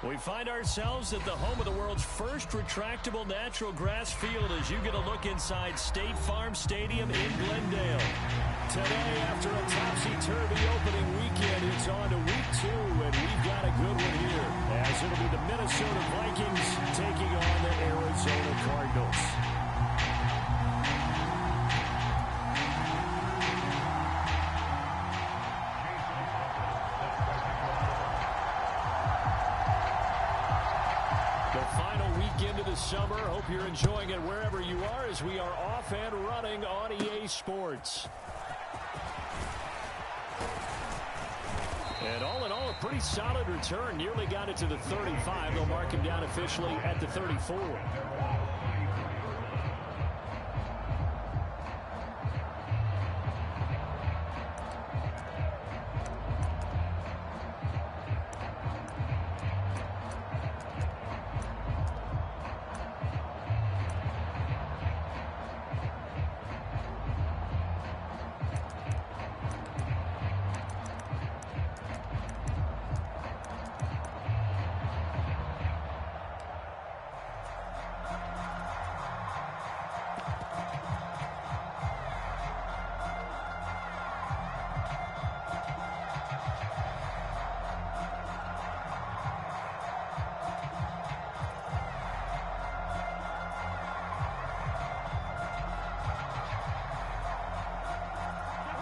We find ourselves at the home of the world's first retractable natural grass field as you get a look inside State Farm Stadium in Glendale. Today, after a topsy-turvy opening weekend, it's on to week 2, and we've got a good one here, as it'll be the Minnesota Vikings taking on the Arizona Cardinals. Summer. Hope you're enjoying it wherever you are as we are off and running on EA Sports. And all in all, a pretty solid return. Nearly got it to the 35. They'll mark him down officially at the 34.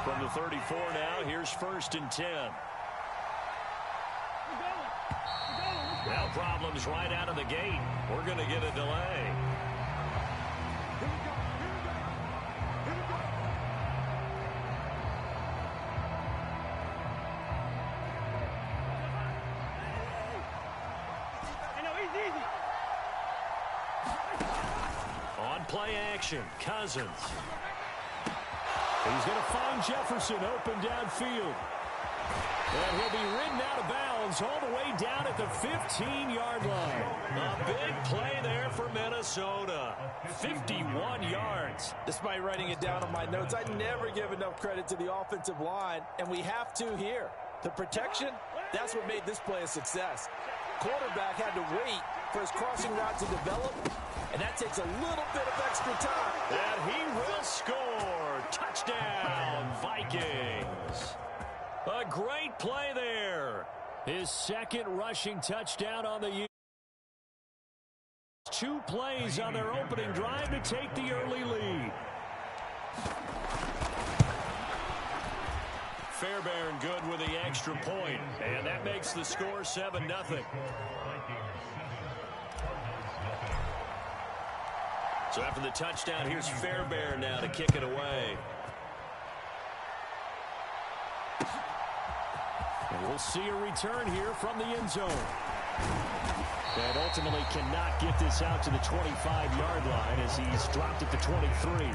From the 34 now, here's 1st and 10. Now problems right out of the gate. We're going to get a delay. On play action, Cousins. He's going to find Jefferson open downfield. And he'll be ridden out of bounds all the way down at the 15-yard line. A big play there for Minnesota. 51 yards. Despite writing it down on my notes, I never give enough credit to the offensive line, and we have to here. The protection, that's what made this play a success. Quarterback had to wait for his crossing route to develop, and that takes a little bit of extra time. And he will score. Touchdown, Vikings. A great play there. His 2nd rushing touchdown on the year. 2 plays on their opening drive to take the early lead. Fairbairn good with the extra point, and that makes the score 7-0. So after the touchdown, here's Fairbairn now to kick it away. And we'll see a return here from the end zone. And ultimately cannot get this out to the 25-yard line as he's dropped at the 23.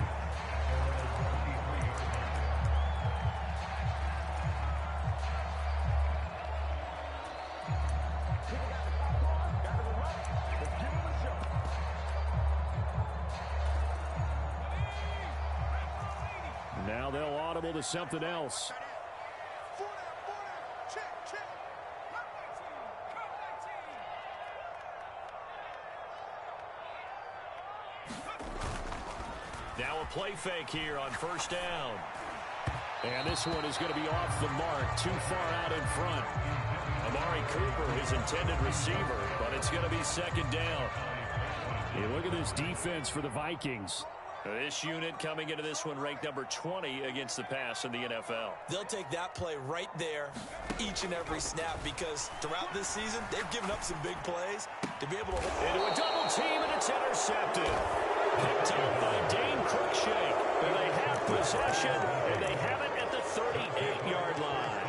Now they'll audible to something else. Now a play fake here on 1st down. And this one is going to be off the mark, too far out in front. Amari Cooper, his intended receiver, but it's going to be 2nd down. Hey, look at this defense for the Vikings. This unit coming into this one ranked number 20 against the pass in the NFL. They'll take that play right there each and every snap because throughout this season, they've given up some big plays to be able to hold. Into a double team, and it's intercepted. Picked up by Dane Cruikshank. And they have possession, and they have it at the 38-yard line.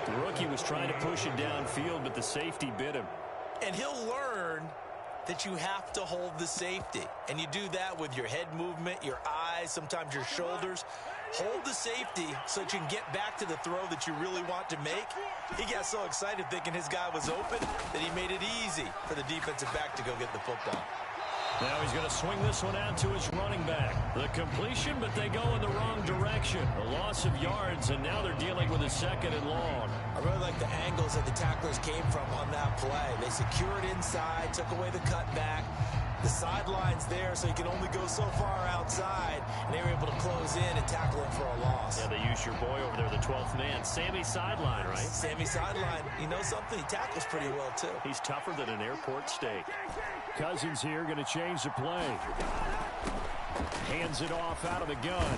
The rookie was trying to push it downfield, but the safety bit him. And he'll learn that you have to hold the safety. And you do that with your head movement, your eyes, sometimes your shoulders. Hold the safety so that you can get back to the throw that you really want to make. He got so excited thinking his guy was open that he made it easy for the defensive back to go get the football. Now he's going to swing this one out to his running back. The completion, but they go in the wrong direction. action. A loss of yards, and now they're dealing with a 2nd and long. I really like the angles that the tacklers came from on that play. They secured inside, took away the cutback. The sideline's there, so you can only go so far outside, and they were able to close in and tackle him for a loss. Yeah, they used your boy over there, the 12th man. Sammy Sideline, right? Sammy Sideline. You know something? He tackles pretty well, too. He's tougher than an airport steak. Cousins here going to change the play. Hands it off out of the gun.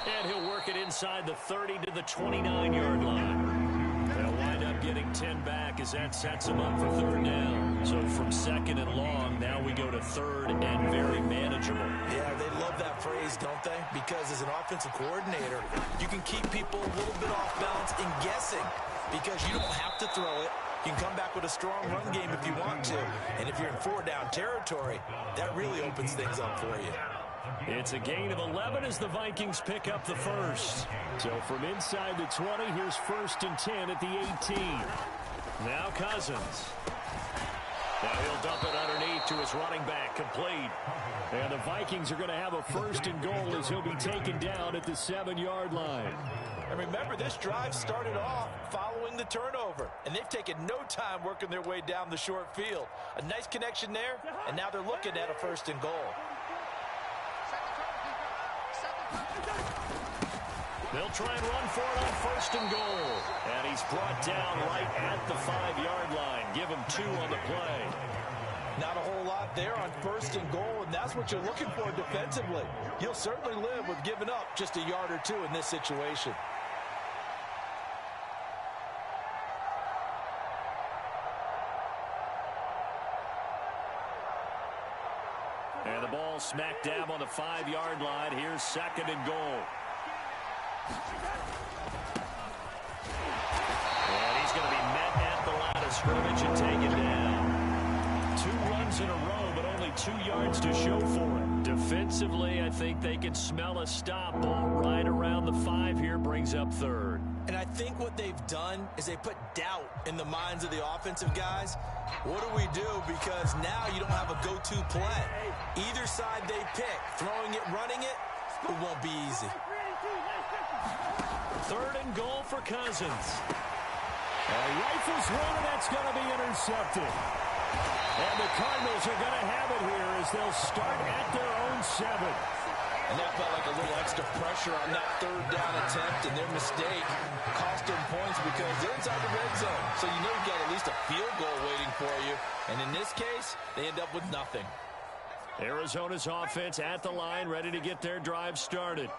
And he'll work it inside the 30 to the 29-yard line. They'll wind up getting 10 back as that sets him up for 3rd down. So from 2nd and long, now we go to 3rd and very manageable. Yeah, they love that phrase, don't they? Because as an offensive coordinator, you can keep people a little bit off balance and guessing because you don't have to throw it. You can come back with a strong run game if you want to. And if you're in 4-down territory, that really opens things up for you. It's a gain of 11 as the Vikings pick up the 1st. So from inside the 20, here's 1st and 10 at the 18. Now Cousins. Now he'll dump it underneath to his running back, complete. And the Vikings are going to have a 1st and goal as he'll be taken down at the 7-yard line. And remember, this drive started off following the turnover. And they've taken no time working their way down the short field. A nice connection there, and now they're looking at a 1st and goal. They'll try and run for it on 1st and goal. And he's brought down right at the 5-yard line. Give him 2 on the play. Not a whole lot there on 1st and goal, and that's what you're looking for defensively. You'll certainly live with giving up just a yard or 2 in this situation. And the ball smack dab on the 5-yard line. Here's 2nd and goal. And he's going to be met at the line of scrimmage and taken down. 2 runs in a row, but only 2 yards to show for it. Defensively, I think they can smell a stop. Ball right around the 5 here, brings up 3rd. And I think what they've done is they put doubt in the minds of the offensive guys. What do we do? Because now you don't have a go-to play. Either side they pick, throwing it, running it, it won't be easy. 3rd and goal for Cousins. Rifles one, and that's going to be intercepted. And the Cardinals are going to have it here as they'll start at their own 7. And that felt like a little extra pressure on that 3rd down attempt, and their mistake cost them points because they're inside the red zone. So you know you've got at least a field goal waiting for you. And in this case, they end up with nothing. Arizona's offense at the line, ready to get their drive started.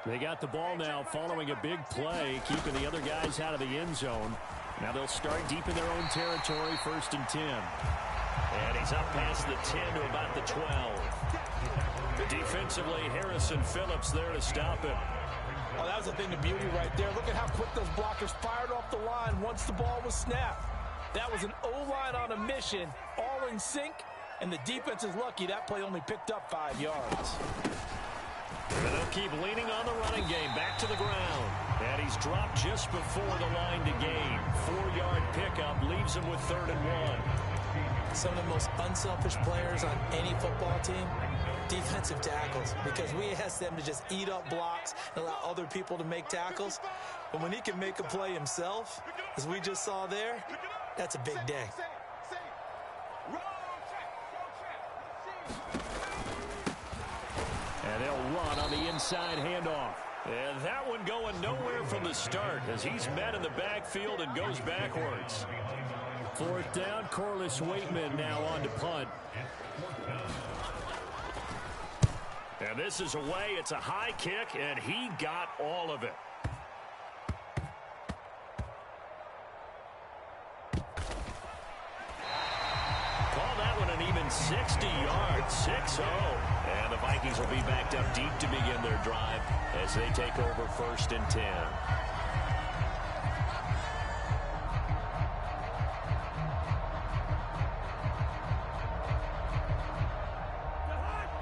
They got the ball now following a big play, keeping the other guys out of the end zone. Now they'll start deep in their own territory, 1st and 10. And he's up past the 10 to about the 12. Defensively, Harrison Phillips there to stop him. Oh, that was a thing of beauty right there. Look at how quick those blockers fired off the line once the ball was snapped. That was an O-line on a mission, all in sync, and the defense is lucky that play only picked up 5 yards. And they'll keep leaning on the running game, back to the ground. And he's dropped just before the line to gain. 4-yard pickup leaves him with 3rd and 1. Some of the most unselfish players on any football team, defensive tackles, because we ask them to just eat up blocks and allow other people to make tackles. But when he can make a play himself, as we just saw there, that's a big day. And they'll run on the inside handoff. And that one going nowhere from the start as he's met in the backfield and goes backwards. 4th down, Corliss Waitman now on to punt. And this is away. It's a high kick, and he got all of it. Call that one an even 60 yards, 6-0. And the Vikings will be backed up deep to begin their drive as they take over 1st and 10.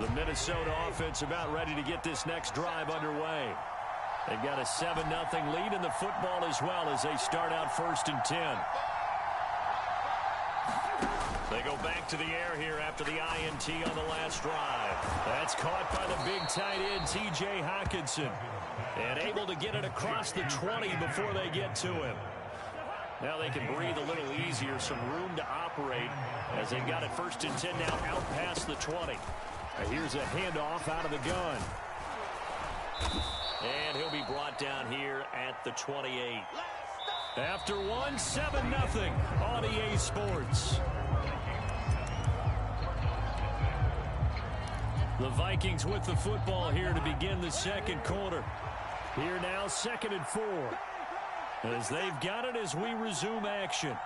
The Minnesota offense about ready to get this next drive underway. They've got a 7-0 lead in the football as well as they start out 1st and 10. They go back to the air here after the INT on the last drive. That's caught by the big tight end, T.J. Hockenson. And able to get it across the 20 before they get to him. Now they can breathe a little easier, some room to operate as they've got it 1st and 10 now out past the 20. Here's a handoff out of the gun. And he'll be brought down here at the 28. After one, 7-0 on EA Sports. The Vikings with the football here to begin the second quarter. Here now, 2nd and 4. As they've got it as we resume action.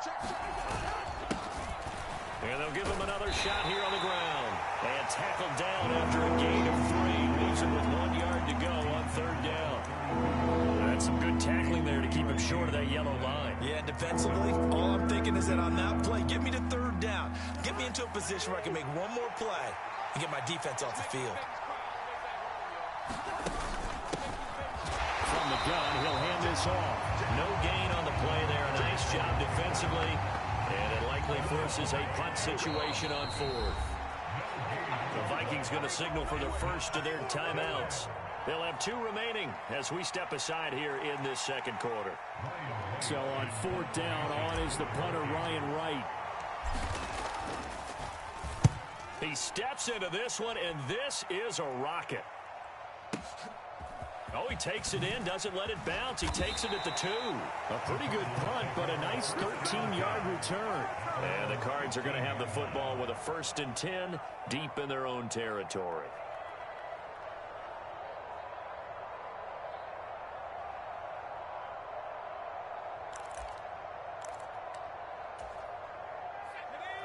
And they'll give him another shot here on the ground. And tackled down after a gain of 3. Leaves him with 1 yard to go on 3rd down. That's some good tackling there to keep him short of that yellow line. Yeah, defensively, all I'm thinking is that on that play, get me to 3rd down. Get me into a position where I can make one more play and get my defense off the field. From the gun, he'll hand this off. No gain on the play there. A nice job defensively. And it likely forces a punt situation on 4th. The Vikings going to signal for the first of their timeouts. They'll have 2 remaining as we step aside here in this second quarter. So on 4th down, on is the punter, Ryan Wright. He steps into this one, and this is a rocket. Oh, he takes it in, doesn't let it bounce. He takes it at the 2. A pretty good punt, but a nice 13-yard return. And the Cards are going to have the football with a 1st and 10 deep in their own territory.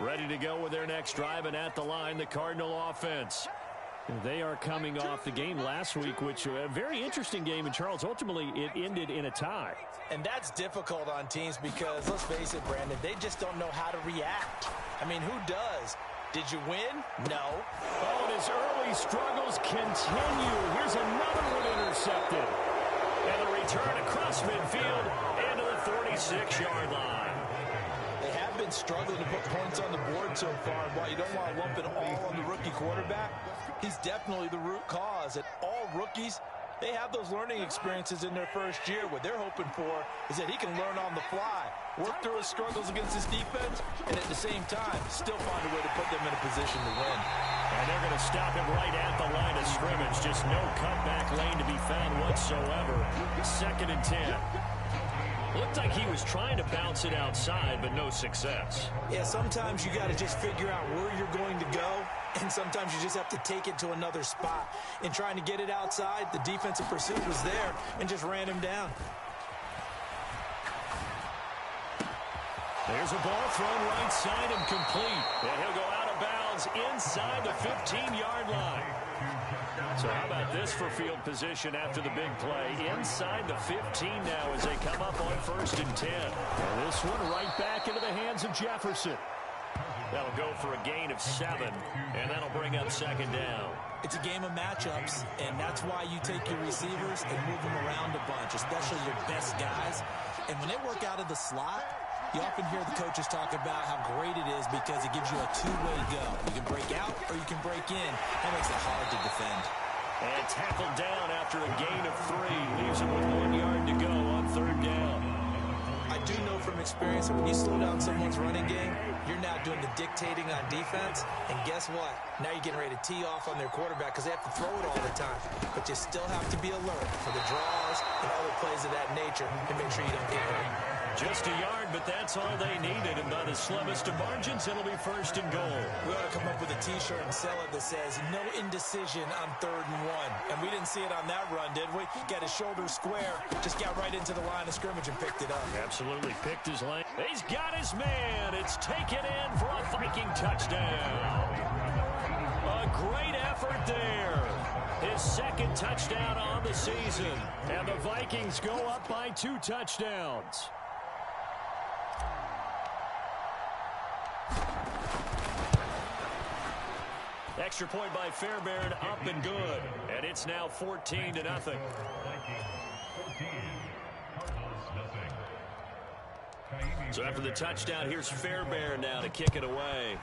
Ready to go with their next drive, and at the line, the Cardinal offense. They are coming off the game last week, which a very interesting game in Charles. Ultimately, it ended in a tie. And that's difficult on teams because, let's face it, Brandon, they just don't know how to react. I mean, who does? Did you win? No. Oh, and his early struggles continue. Here's another one intercepted. And the return across midfield into the 46-yard line. They have been struggling to put points on the board so far. While you don't want to lump it all on the rookie quarterback, he's definitely the root cause. And all rookies, they have those learning experiences in their first year. What they're hoping for is that he can learn on the fly, work through his struggles against his defense, and at the same time, still find a way to put them in a position to win. And they're going to stop him right at the line of scrimmage. Just no cutback lane to be found whatsoever. 2nd and 10. Looked like he was trying to bounce it outside, but no success. Yeah, sometimes you got to just figure out where you're going to go, and sometimes you just have to take it to another spot. In trying to get it outside, the defensive pursuit was there and just ran him down. There's a ball thrown right side and complete. And he'll go out of bounds inside the 15-yard line. So how about this for field position after the big play? Inside the 15 now as they come up on 1st and 10. And this one right back into the hands of Jefferson. That'll go for a gain of 7, and that'll bring up 2nd down. It's a game of matchups, and that's why you take your receivers and move them around a bunch, especially your best guys. And when they work out of the slot, you often hear the coaches talk about how great it is because it gives you a two-way go. You can break out or you can break in. That makes it hard to defend. And tackled down after a gain of 3. Leaves him with 1 yard to go on 3rd down. I do know from experience that when you slow down someone's running game, you're now doing the dictating on defense. And guess what? Now you're getting ready to tee off on their quarterback because they have to throw it all the time. But you still have to be alert for the draws and other plays of that nature and make sure you don't get hurt. Just a yard, but that's all they needed. And by the slimmest of margins, it'll be 1st and goal. We ought to come up with a T-shirt and sell it that says, no indecision on 3rd and 1. And we didn't see it on that run, did we? Got his shoulders square, just got right into the line of scrimmage and picked it up. Absolutely picked his lane. He's got his man. It's taken in for a Viking touchdown. A great effort there. His 2nd touchdown on the season. And the Vikings go up by 2 touchdowns. Extra point by Fairbairn, up and good. And it's now 14-0. So after the touchdown, here's Fairbairn now to kick it away.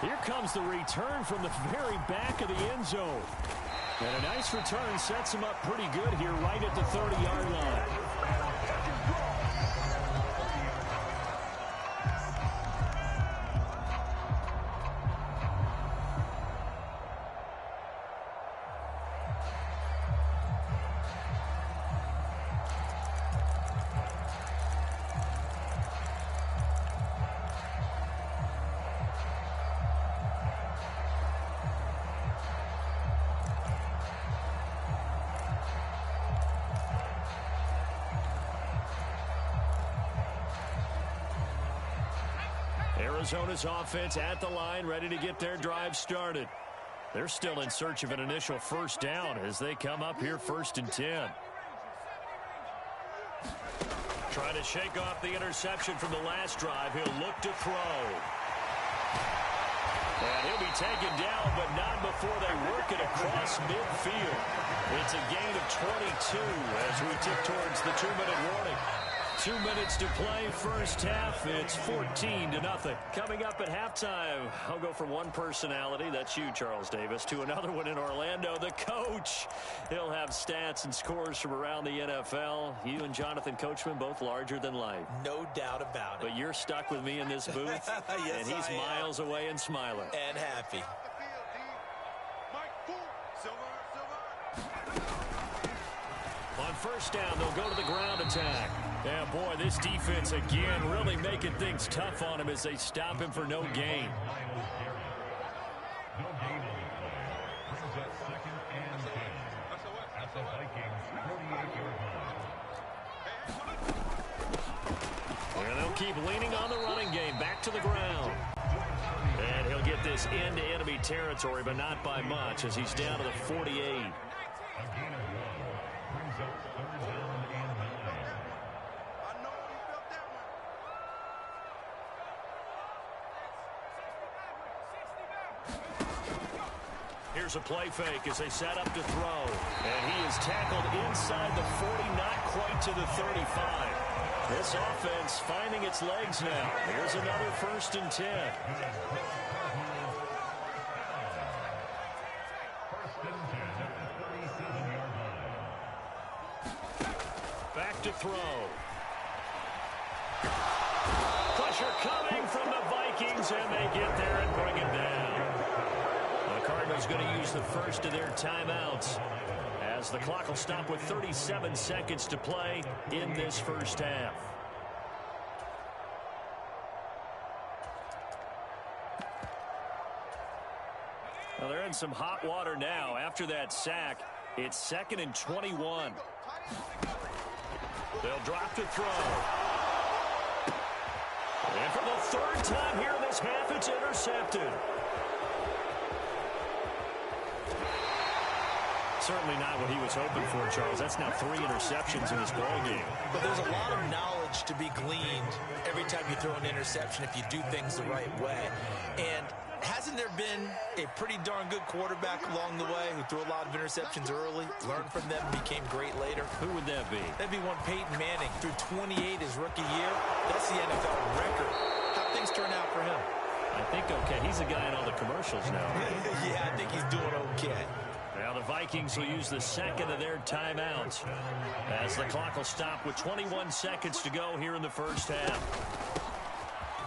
Here comes the return from the very back of the end zone. And a nice return sets him up pretty good here right at the 30-yard line. Arizona's offense at the line, ready to get their drive started. They're still in search of an initial first down as they come up here 1st and 10. Trying to shake off the interception from the last drive. He'll look to throw. And he'll be taken down, but not before they work it across midfield. It's a gain of 22 as we tip towards the 2-minute warning. 2 minutes to play, first half. It's 14-0. Coming up at halftime, I'll go from one personality, that's you, Charles Davis, to another one in Orlando, the coach. He'll have stats and scores from around the NFL. You and Jonathan Coachman, both larger than life. No doubt about it. But you're stuck with me in this booth, yes, and he's miles away and smiling. And happy. On first down, they'll go to the ground attack. Yeah, boy, this defense again really making things tough on him as they stop him for no gain. And they'll keep leaning on the running game. Back to the ground. And he'll get this into enemy territory, but not by much as he's down to the 48. Here's a play fake as they set up to throw. And he is tackled inside the 40, not quite to the 35. This offense finding its legs now. Here's another 1st and 10. Back to throw. Pressure coming from the Vikings, and they get there and bring it down. The Cardinals going to use the first of their timeouts as the clock will stop with 37 seconds to play in this first half. Well, they're in some hot water now. After that sack, it's 2nd and 21. They'll drop to throw. And for the 3rd time here in this half, it's intercepted. Certainly not what he was hoping for, Charles. That's now 3 interceptions in this ball game. But there's a lot of knowledge to be gleaned every time you throw an interception if you do things the right way. And hasn't there been a pretty darn good quarterback along the way who threw a lot of interceptions early, learned from them, became great later? Who would that be? That'd be one Peyton Manning. Threw 28 his rookie year. That's the NFL record. How'd things turn out for him? I think okay. He's a guy in all the commercials now. Yeah, I think he's doing okay. Now the Vikings will use the 2nd of their timeouts as the clock will stop with 21 seconds to go here in the first half.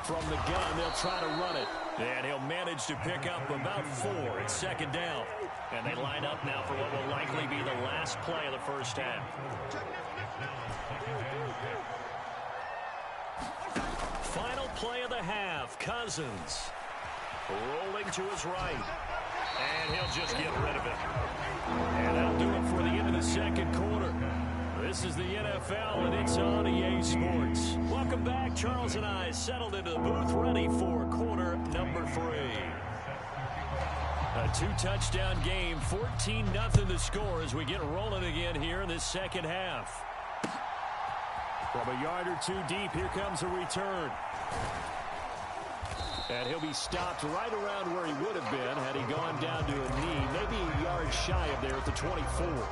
From the gun, they'll try to run it. And he'll manage to pick up about 4. It's 2nd down. And they line up now for what will likely be the last play of the first half. Final play of the half. Cousins rolling to his right. And he'll just get rid of it. And that'll do it for the end of the 2nd quarter. This is the NFL, and it's on EA Sports. Welcome back. Charles and I settled into the booth, ready for quarter number 3. A 2-touchdown game, 14-0 the score as we get rolling again here in this 2nd half. From a yard or 2 deep, here comes a return. And he'll be stopped right around where he would have been had he gone down to a knee, maybe a yard shy of there at the 24.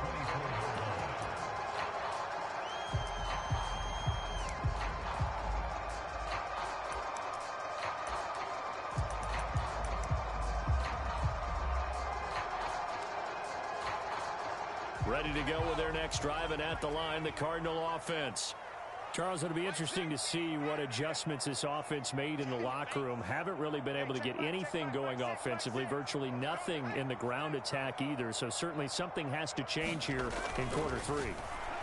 Ready to go with their next drive, and at the line, the Cardinal offense. Charles, it'll be interesting to see what adjustments this offense made in the locker room. Haven't really been able to get anything going offensively, virtually nothing in the ground attack either. So certainly something has to change here in quarter three.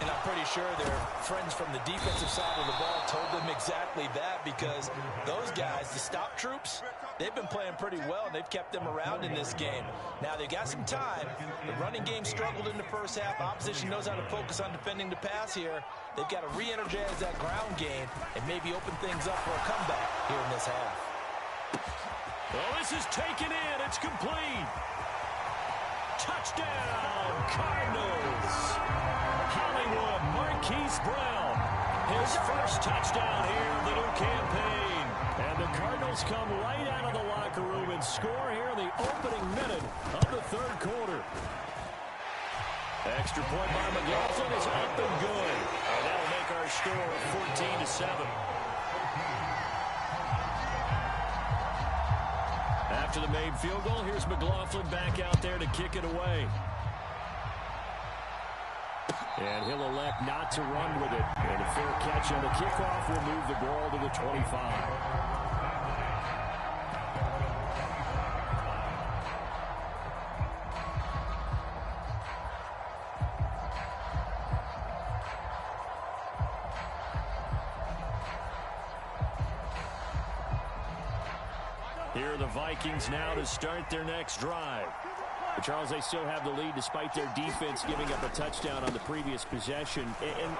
And I'm pretty sure their friends from the defensive side of the ball told them exactly that, because those guys, the stop troops, they've been playing pretty well, and they've kept them around in this game. Now, they've got some time. The running game struggled in the first half. Opposition knows how to focus on defending the pass here. They've got to re-energize that ground game and maybe open things up for a comeback here in this half. Well, this is taken in. It's complete. Touchdown, Cardinals. Hollywood, Marquise Brown. His first touchdown here of the new campaign. And the Cardinals come right out of the locker room and score here in the opening minute of the third quarter. Extra point by McLaughlin is up and good. And that'll make our score 14-7. After the made field goal, here's McLaughlin back out there to kick it away. And he'll elect not to run with it. And a fair catch on the kickoff will move the ball to the 25. Here are the Vikings now to start their next drive. But Charles, they still have the lead despite their defense giving up a touchdown on the previous possession. And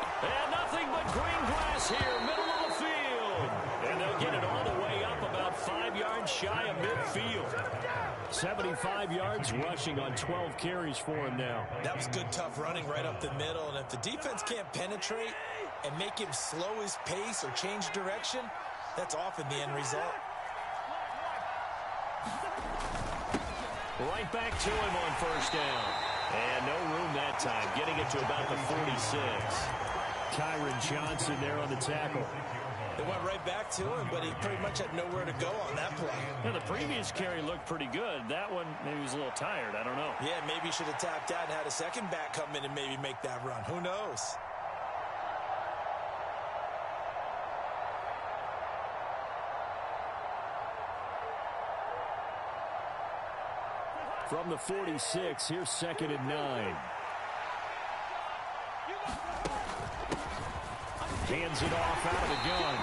nothing but green grass here, middle of the field. And they'll get it all the way up about 5 yards shy of midfield. 75 yards rushing on 12 carries for him now. That was good, tough running right up the middle. And if the defense can't penetrate and make him slow his pace or change direction, that's often the end result. Right back to him on first down. And no room that time, getting it to about the 46. Kyron Johnson there on the tackle. They went right back to him, but he pretty much had nowhere to go on that play. Yeah, the previous carry looked pretty good. That one, maybe he was a little tired. I don't know. Yeah, maybe he should have tapped out and had a second back come in and maybe make that run. Who knows? From the 46, here's 2nd and 9. Hands it off out of the gun.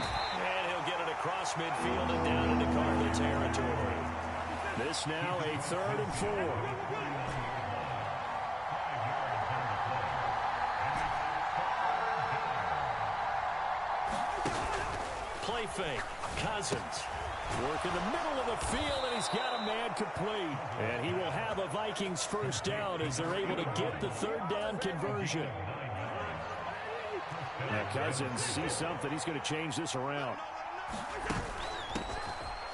And he'll get it across midfield and down into Cardinal territory. This now a 3rd and 4. Play fake. Cousins. Work in the middle of the field, and he's got a man complete. And he will have a Vikings first down as they're able to get the 3rd down conversion. Now Cousins sees something. He's going to change this around.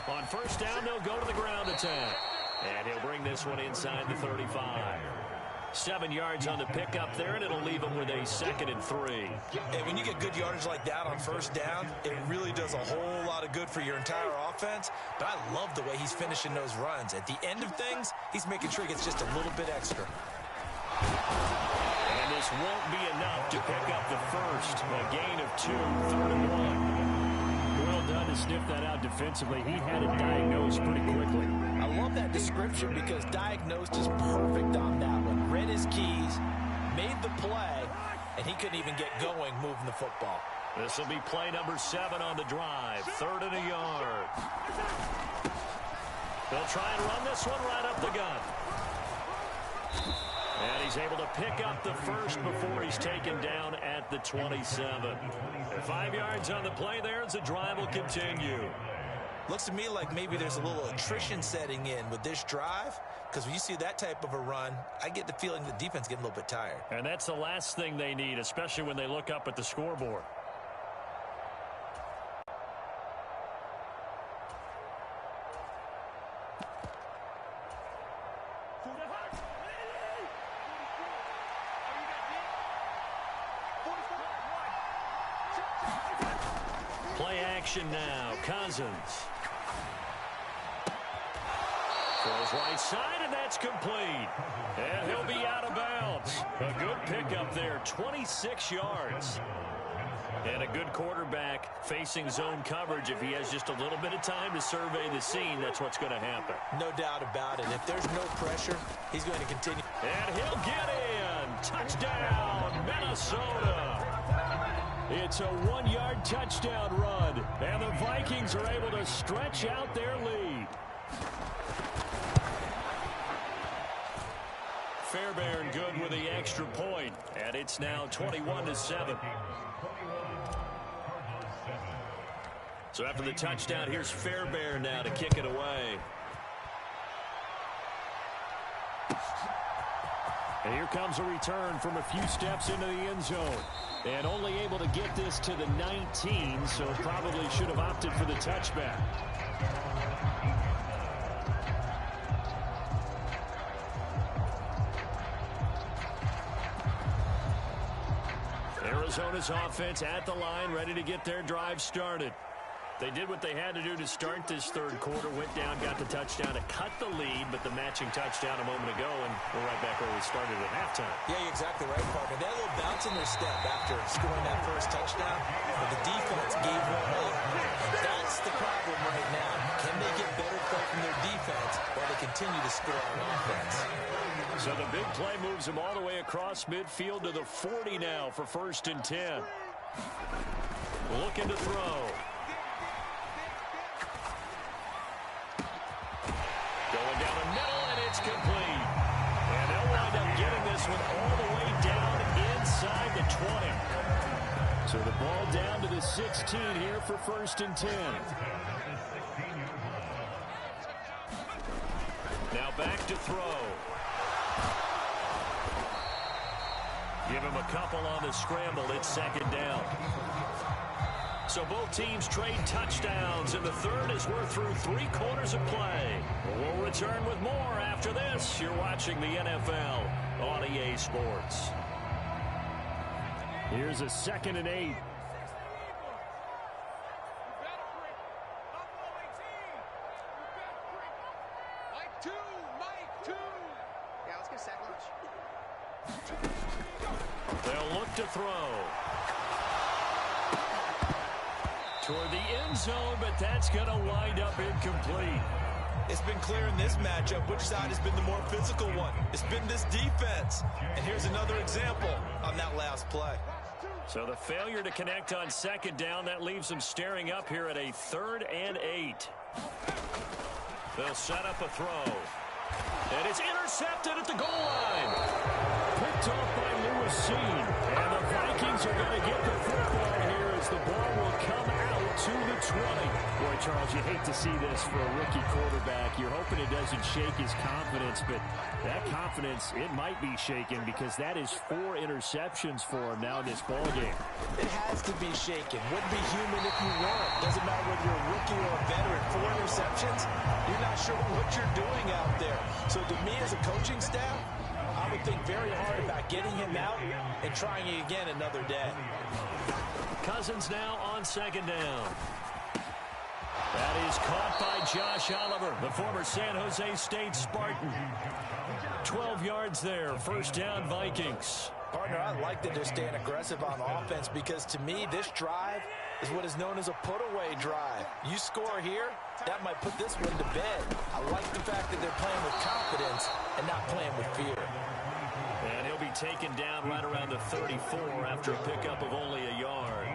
On first down, they'll go to the ground attack. And he'll bring this one inside the 35. 7 yards on the pickup there, and it'll leave him with a 2nd and 3. And when you get good yardage like that on first down, it really does a whole lot of good for your entire offense. But I love the way he's finishing those runs. At the end of things, he's making sure he gets just a little bit extra. And this won't be enough to pick up the first. A gain of 2, 3rd and 1. Well done to sniff that out defensively. He had it diagnosed pretty quickly. I love that description because diagnosed is perfect on that one. Read his keys, made the play, and he couldn't even get going moving the football. This will be play number 7 on the drive. 3rd and a yard. They'll try and run this one right up the gut. And he's able to pick up the first before he's taken down at the 27. 5 yards on the play there as the drive will continue. Looks to me like maybe there's a little attrition setting in with this drive, because when you see that type of a run, I get the feeling the defense getting a little bit tired. And that's the last thing they need, especially when they look up at the scoreboard. Play action now. Cousins. Throws right side, and that's complete. And he'll be out of bounds. A good 26 yards. And a good quarterback facing zone coverage. If he has just a little bit of time to survey the scene, that's what's going to happen. No doubt about it. If there's no pressure, he's going to continue. And he'll get in. Touchdown, Minnesota. It's a 1-yard touchdown run. And the Vikings are able to stretch out their lead. Fairbairn good with the extra point. And it's now 21-7. So after the touchdown, here's Fairbairn now to kick it away. And here comes a return from a few steps into the end zone. And only able to get this to the 19, so probably should have opted for the touchback. Arizona's offense at the line, ready to get their drive started. They did what they had to do to start this third quarter, went down, got the touchdown to cut the lead, but the matching touchdown a moment ago, and we're right back where we started at halftime. Yeah, you're exactly right, Parker. They had a little bounce in their step after scoring that first touchdown, but the defense gave them up. That's the problem right now. Can they get better play from their defense while they continue to score on offense? So the big play moves them all the way across midfield to the 40 now for 1st and 10. Looking to throw. Going down the middle, and it's complete. And they'll wind up getting this one all the way down inside the 20. So the ball down to the 16 here for 1st and 10. Now back to throw. Give him a couple on the scramble. It's 2nd down. So both teams trade touchdowns, and the third as we're through 3 quarters of play. We'll return with more after this. You're watching the NFL on EA Sports. Here's a 2nd and 8. They'll look to throw. Toward the end zone, but that's going to wind up incomplete. It's been clear in this matchup which side has been the more physical one. It's been this defense. And here's another example on that last play. So the failure to connect on 2nd down, that leaves them staring up here at a 3rd and 8. They'll set up a throw. And it's intercepted at the goal line. Picked off by Lewis Seen. And the Vikings are going to get the football here as the ball will come out to the 20. Boy, Charles, you hate to see this for a rookie quarterback. You're hoping it doesn't shake his confidence, but that confidence, it might be shaken because that is 4 interceptions for him now in this ball game. It has to be shaken. Wouldn't be human if you weren't. Doesn't matter whether you're a rookie or a veteran. 4 interceptions, you're not sure what you're doing out there. So to me as a coaching staff, I would think very hard about getting him out and trying it again another day. Cousins now on 2nd down. That is caught by Josh Oliver, the former San Jose State Spartan. 12 yards there, 1st down Vikings. Partner, I like that they're staying aggressive on offense because to me this drive is what is known as a put-away drive. You score here, that might put this one to bed. I like the fact that they're playing with confidence and not playing with fear. And he'll be taken down right around the 34 after a pickup of only a yard.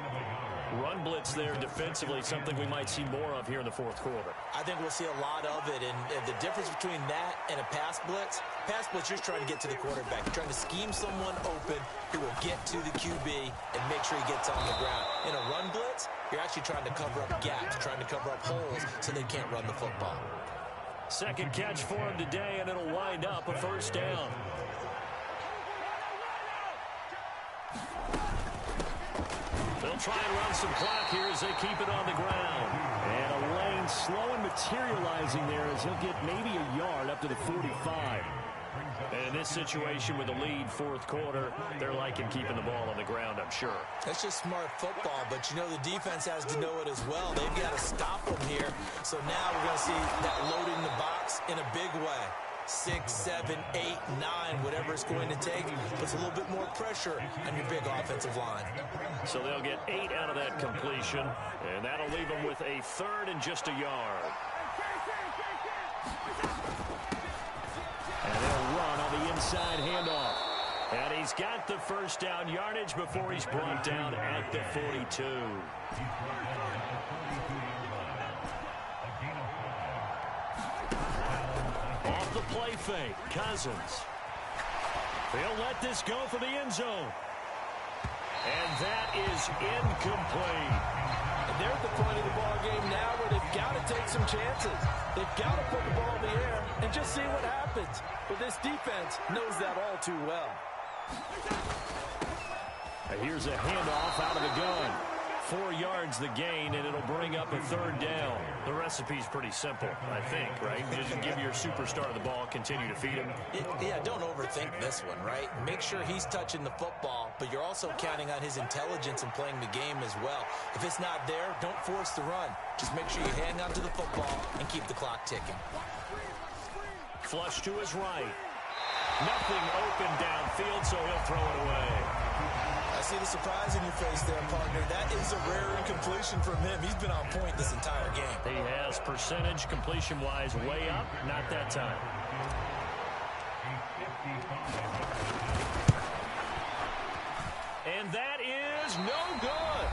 Run blitz there defensively, something we might see more of here in the 4th quarter. I think we'll see a lot of it, and the difference between that and a pass blitz, you're just trying to get to the quarterback. You're trying to scheme someone open who will get to the QB and make sure he gets on the ground. In a run blitz, you're actually trying to cover up gaps, trying to cover up holes so they can't run the football. 2nd catch for him today, and it'll wind up a 1st down. They'll try and run some clock here as they keep it on the ground. And a lane slow and materializing there as he'll get maybe a yard up to the 45. And in this situation with the lead 4th quarter, they're liking keeping the ball on the ground, I'm sure. That's just smart football, but you know the defense has to know it as well. They've got to stop them here. So now we're going to see that loading the box in a big way. 6, 7, 8, 9, whatever it's going to take. Puts a little bit more pressure on your big offensive line. So they'll get 8 out of that completion, and that'll leave them with a 3rd and just a yard. And they'll run on the inside handoff. And he's got the first down yardage before he's brought down at the 42. Off the play fake, Cousins. They'll let this go for the end zone. And that is incomplete. And they're at the point of the ball game now where they've got to take some chances. They've got to put the ball in the air and just see what happens. But this defense knows that all too well. Here's a handoff out of the gun. 4 yards the gain, and it'll bring up a 3rd down. The recipe's pretty simple, I think, right? Just give your superstar the ball, continue to feed him. Yeah, don't overthink this one, right? Make sure he's touching the football, but you're also counting on his intelligence in playing the game as well. If it's not there, don't force the run. Just make sure you hang on to the football and keep the clock ticking. Flush to his right. Nothing open downfield, so he'll throw it away. I see the surprise in your face there, partner. That is a rare incompletion from him. He's been on point this entire game. He has percentage completion-wise way up. Not that time. And that is no good.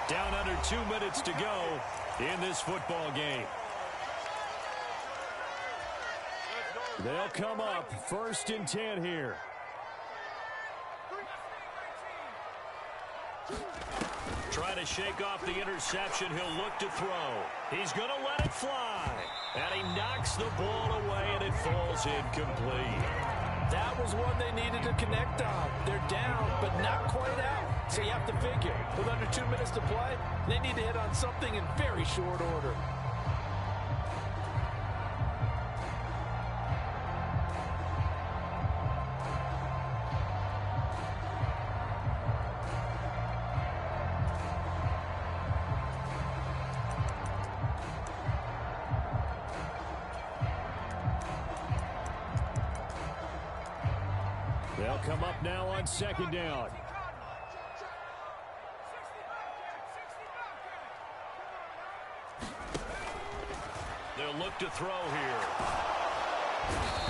Down under 2 minutes to go in this football game. They'll come up 1st and 10 here. Trying to shake off the interception. He'll look to throw. He's going to let it fly. And he knocks the ball away, and it falls incomplete. That was one they needed to connect on. They're down, but not quite out. So you have to figure, with under 2 minutes to play, they need to hit on something in very short order. They'll come up now on 2nd down. They'll look to throw here.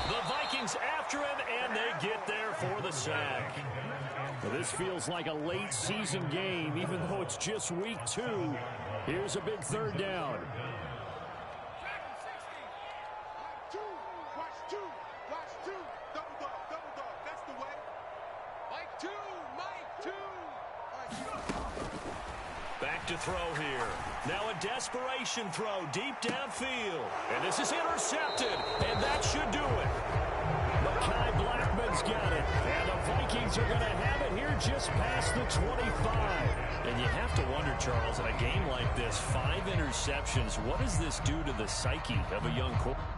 The Vikings after him, and they get there for the sack. Well, this feels like a late season game, even though it's just week 2. Here's a big 3rd down. Back to throw here. Now a desperation throw deep downfield. And this is intercepted, and that should do it. Mekhi Blackman's got it. And the Vikings are going to have it here just past the 25. And you have to wonder, Charles, in a game like this, 5 interceptions, what does this do to the psyche of a young quarterback?